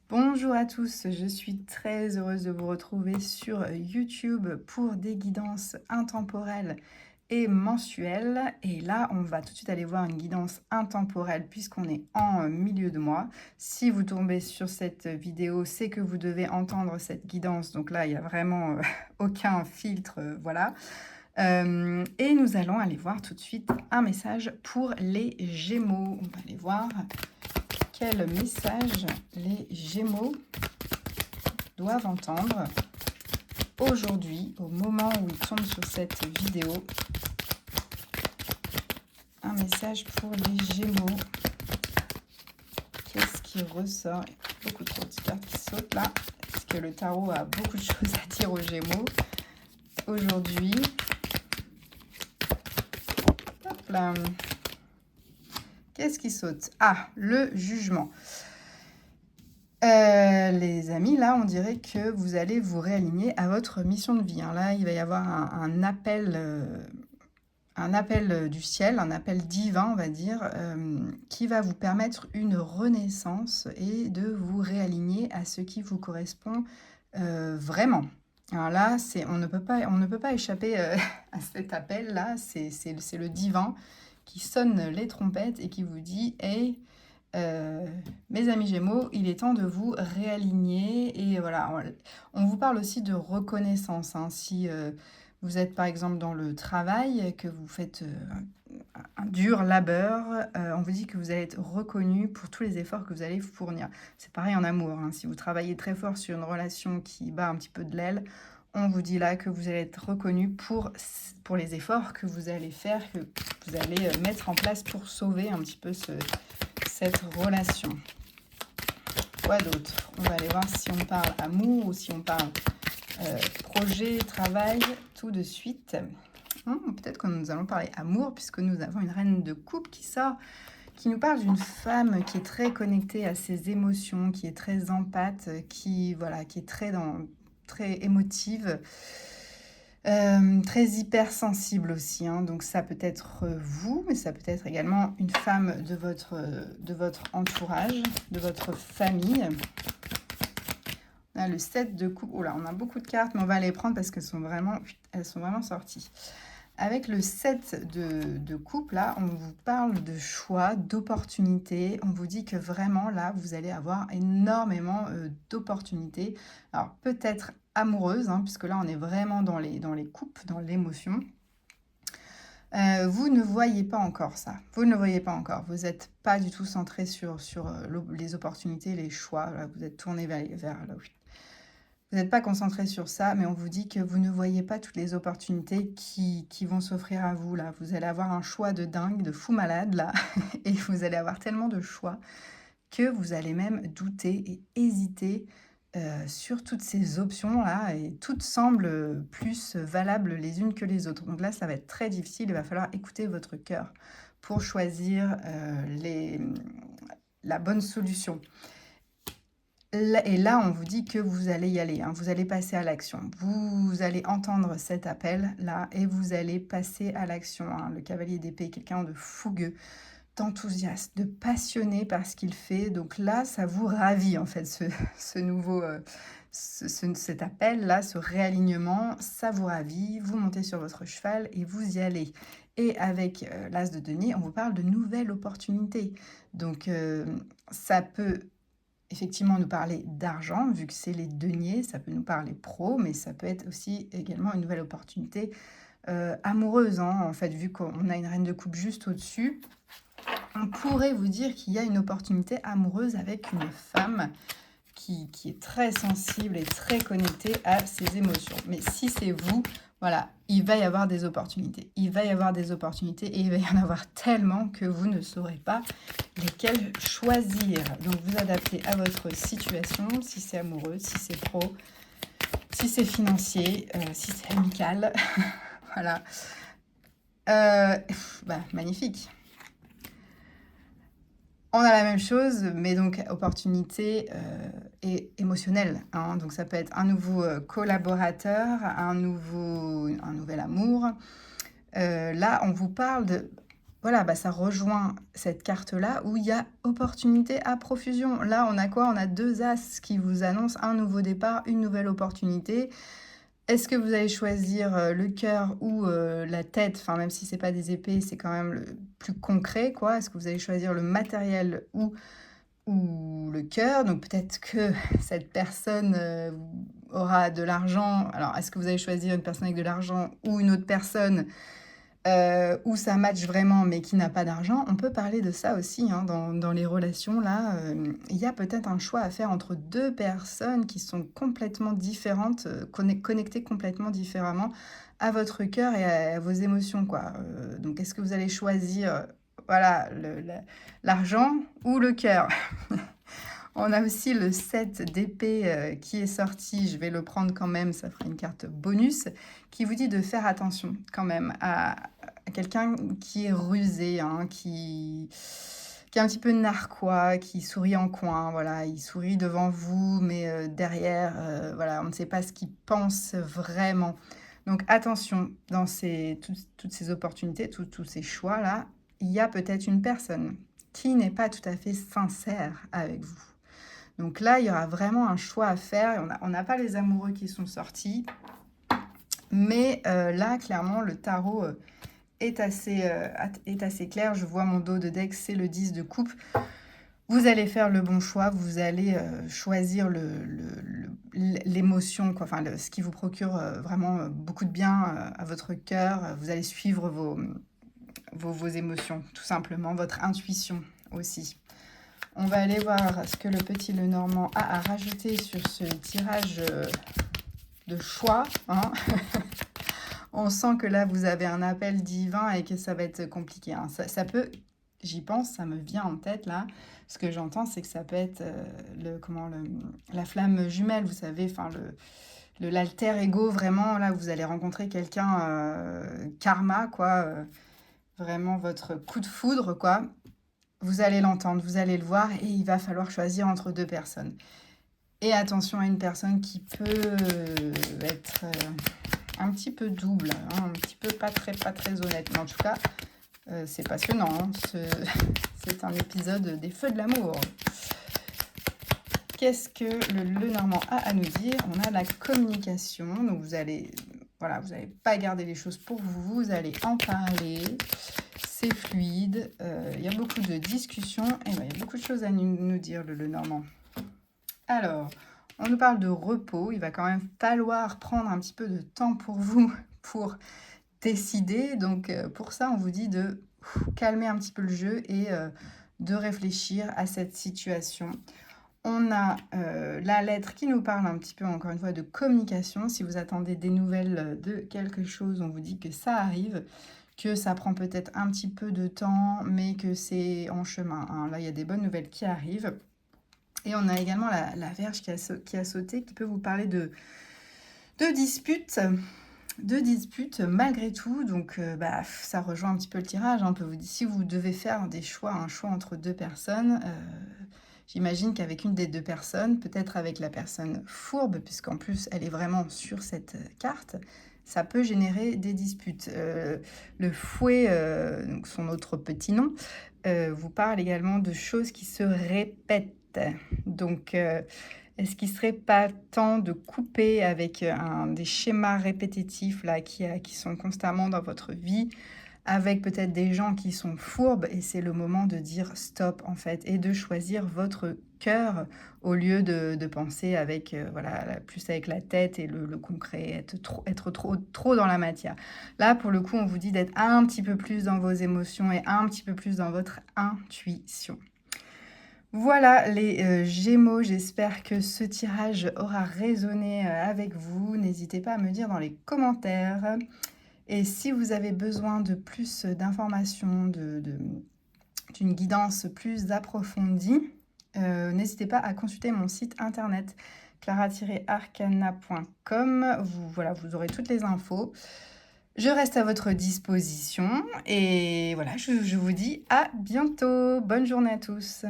Bonjour à tous, je suis très heureuse de vous retrouver sur YouTube pour des guidances intemporelles et mensuelles. Et là, on va tout de suite aller voir une guidance intemporelle puisqu'on est en milieu de mois. Si vous tombez sur cette vidéo, c'est que vous devez entendre cette guidance. Donc là, il n'y a vraiment aucun filtre, voilà. Et nous allons aller voir tout de suite un message pour les Gémeaux. On va aller voir quel message les Gémeaux doivent entendre aujourd'hui, au moment où ils tombent sur cette vidéo. Un message pour les Gémeaux. Qu'est-ce qui ressort? Beaucoup trop de cartes qui sautent là, parce que le tarot a beaucoup de choses à dire aux Gémeaux aujourd'hui. Hop là. Qu'est-ce qui saute? Ah, le jugement. Les amis, là, on dirait que vous allez vous réaligner à votre mission de vie. Hein. Là, il va y avoir un appel du ciel, un appel divin, on va dire, qui va vous permettre une renaissance et de vous réaligner à ce qui vous correspond vraiment. Alors là, on ne peut pas échapper à cet appel-là. C'est le divin qui sonne les trompettes et qui vous dit « Hey, mes amis Gémeaux, il est temps de vous réaligner. » Et voilà, on vous parle aussi de reconnaissance. Hein. Si vous êtes par exemple dans le travail, que vous faites un dur labeur, on vous dit que vous allez être reconnu pour tous les efforts que vous allez fournir. C'est pareil en amour. Hein. Si vous travaillez très fort sur une relation qui bat un petit peu de l'aile, on vous dit là que vous allez être reconnu pour les efforts que vous allez faire, que vous allez mettre en place pour sauver un petit peu cette relation. Quoi d'autre? On va aller voir si on parle amour ou si on parle projet, travail, tout de suite. Peut-être que nous allons parler amour, puisque nous avons une reine de coupe qui sort, qui nous parle d'une femme qui est très connectée à ses émotions, qui est très empathe, qui est très émotive, très hypersensible aussi. Hein. Donc ça peut être vous, mais ça peut être également une femme de votre entourage, de votre famille. On a le 7 de coupe. Oh là, on a beaucoup de cartes, mais on va les prendre parce qu'elles sont vraiment sorties. Avec le 7 de coupe, là, on vous parle de choix, d'opportunités. On vous dit que vraiment, là, vous allez avoir énormément d'opportunités. Alors, peut-être amoureuses, hein, puisque là, on est vraiment dans les coupes, dans l'émotion. Vous ne voyez pas encore ça. Vous ne le voyez pas encore. Vous n'êtes pas du tout centré sur les opportunités, les choix. Là, vous êtes tourné vers là. Vous n'êtes pas concentré sur ça, mais on vous dit que vous ne voyez pas toutes les opportunités qui vont s'offrir à vous, là. Vous allez avoir un choix de dingue, de fou malade, là. Et vous allez avoir tellement de choix que vous allez même douter et hésiter sur toutes ces options-là. Et toutes semblent plus valables les unes que les autres. Donc là, ça va être très difficile. Il va falloir écouter votre cœur pour choisir la bonne solution. Et là, on vous dit que vous allez y aller, hein, vous allez passer à l'action. Vous allez entendre cet appel-là et vous allez passer à l'action. Hein. Le cavalier d'épée, quelqu'un de fougueux, d'enthousiaste, de passionné par ce qu'il fait. Donc là, ça vous ravit, en fait, ce nouveau... cet appel-là, ce réalignement, ça vous ravit. Vous montez sur votre cheval et vous y allez. Et avec l'as de denier, on vous parle de nouvelles opportunités. Donc, ça peut... effectivement nous parler d'argent, vu que c'est les deniers, ça peut nous parler pro, mais ça peut être aussi également une nouvelle opportunité amoureuse, hein, en fait, vu qu'on a une reine de coupe juste au-dessus. On pourrait vous dire qu'il y a une opportunité amoureuse avec une femme qui est très sensible et très connectée à ses émotions. Mais si c'est vous, voilà, il va y avoir des opportunités. Il va y avoir des opportunités et il va y en avoir tellement que vous ne saurez pas lesquelles choisir. Donc, vous adaptez à votre situation, si c'est amoureux, si c'est pro, si c'est financier, si c'est amical. Voilà. Magnifique. On a la même chose, mais donc opportunité et émotionnelle. Hein. Donc ça peut être un nouveau collaborateur, un nouvel amour. Là, on vous parle de voilà, bah, ça rejoint cette carte-là où il y a opportunité à profusion. Là, on a quoi? On a 2 as qui vous annoncent un nouveau départ, une nouvelle opportunité. Est-ce que vous allez choisir, le cœur ou, la tête? Enfin, même si c'est pas des épées, c'est quand même le plus concret, quoi. Est-ce que vous allez choisir le matériel ou le cœur? Donc peut-être que cette personne, aura de l'argent. Alors, est-ce que vous allez choisir une personne avec de l'argent ou une autre personne, où ça match vraiment, mais qui n'a pas d'argent? On peut parler de ça aussi, hein, dans les relations là, il y a peut-être un choix à faire entre 2 personnes qui sont complètement différentes, connectées complètement différemment à votre cœur et à vos émotions, quoi. Donc est-ce que vous allez choisir, voilà, l'argent ou le cœur? On a aussi le 7 d'épée, qui est sorti, je vais le prendre quand même, ça fera une carte bonus, qui vous dit de faire attention quand même à quelqu'un qui est rusé, hein, qui est un petit peu narquois, qui sourit en coin, voilà. Il sourit devant vous, mais derrière, voilà, on ne sait pas ce qu'il pense vraiment. Donc attention, dans toutes ces opportunités, tous ces choix-là, il y a peut-être une personne qui n'est pas tout à fait sincère avec vous. Donc là, il y aura vraiment un choix à faire et on n'a pas les amoureux qui sont sortis. Mais là, clairement, le tarot est assez clair. Je vois mon dos de deck, c'est le 10 de coupe. Vous allez faire le bon choix, vous allez choisir l'émotion, quoi, enfin, ce qui vous procure vraiment beaucoup de bien à votre cœur. Vous allez suivre vos émotions, tout simplement, votre intuition aussi. On va aller voir ce que le petit Lenormand a à rajouter sur ce tirage de choix, hein. On sent que là, vous avez un appel divin et que ça va être compliqué, hein. Ça peut, j'y pense, ça me vient en tête là. Ce que j'entends, c'est que ça peut être la flamme jumelle, vous savez, enfin l'alter ego, vraiment, là, vous allez rencontrer quelqu'un, karma, quoi, vraiment votre coup de foudre, quoi. Vous allez l'entendre, vous allez le voir et il va falloir choisir entre 2 personnes. Et attention à une personne qui peut être un petit peu double, hein, un petit peu pas très honnête. Mais en tout cas, c'est passionnant, hein, c'est un épisode des Feux de l'amour. Qu'est-ce que le Lenormand a à nous dire? On a la communication, donc vous allez, voilà, vous n'allez pas garder les choses pour vous, vous allez en parler. C'est fluide, il y a beaucoup de discussions et ben, il y a beaucoup de choses à nous dire, le Lenormand. Alors, on nous parle de repos. Il va quand même falloir prendre un petit peu de temps pour vous pour décider. Donc, pour ça, on vous dit de calmer un petit peu le jeu et de réfléchir à cette situation. On a la lettre qui nous parle un petit peu, encore une fois, de communication. Si vous attendez des nouvelles de quelque chose, on vous dit que ça arrive, que ça prend peut-être un petit peu de temps, mais que c'est en chemin, hein. Là, il y a des bonnes nouvelles qui arrivent. Et on a également la Vierge qui a sauté, qui peut vous parler de disputes, malgré tout. Donc, ça rejoint un petit peu le tirage, hein. On peut vous dire, si vous devez faire un choix entre 2 personnes, j'imagine qu'avec une des 2 personnes, peut-être avec la personne fourbe, puisqu'en plus, elle est vraiment sur cette carte, ça peut générer des disputes. Le fouet, donc son autre petit nom, vous parle également de choses qui se répètent. Donc, est-ce qu'il ne serait pas temps de couper avec des schémas répétitifs là, qui sont constamment dans votre vie, avec peut-être des gens qui sont fourbes, et c'est le moment de dire stop en fait, et de choisir votre cœur au lieu de penser avec, voilà, plus avec la tête et le concret, être trop dans la matière. Là, pour le coup, on vous dit d'être un petit peu plus dans vos émotions et un petit peu plus dans votre intuition. Voilà les Gémeaux, j'espère que ce tirage aura résonné avec vous. N'hésitez pas à me dire dans les commentaires. Et si vous avez besoin de plus d'informations, d'une guidance plus approfondie, n'hésitez pas à consulter mon site internet clara-arcana.com. Vous aurez toutes les infos. Je reste à votre disposition et voilà, je vous dis à bientôt. Bonne journée à tous.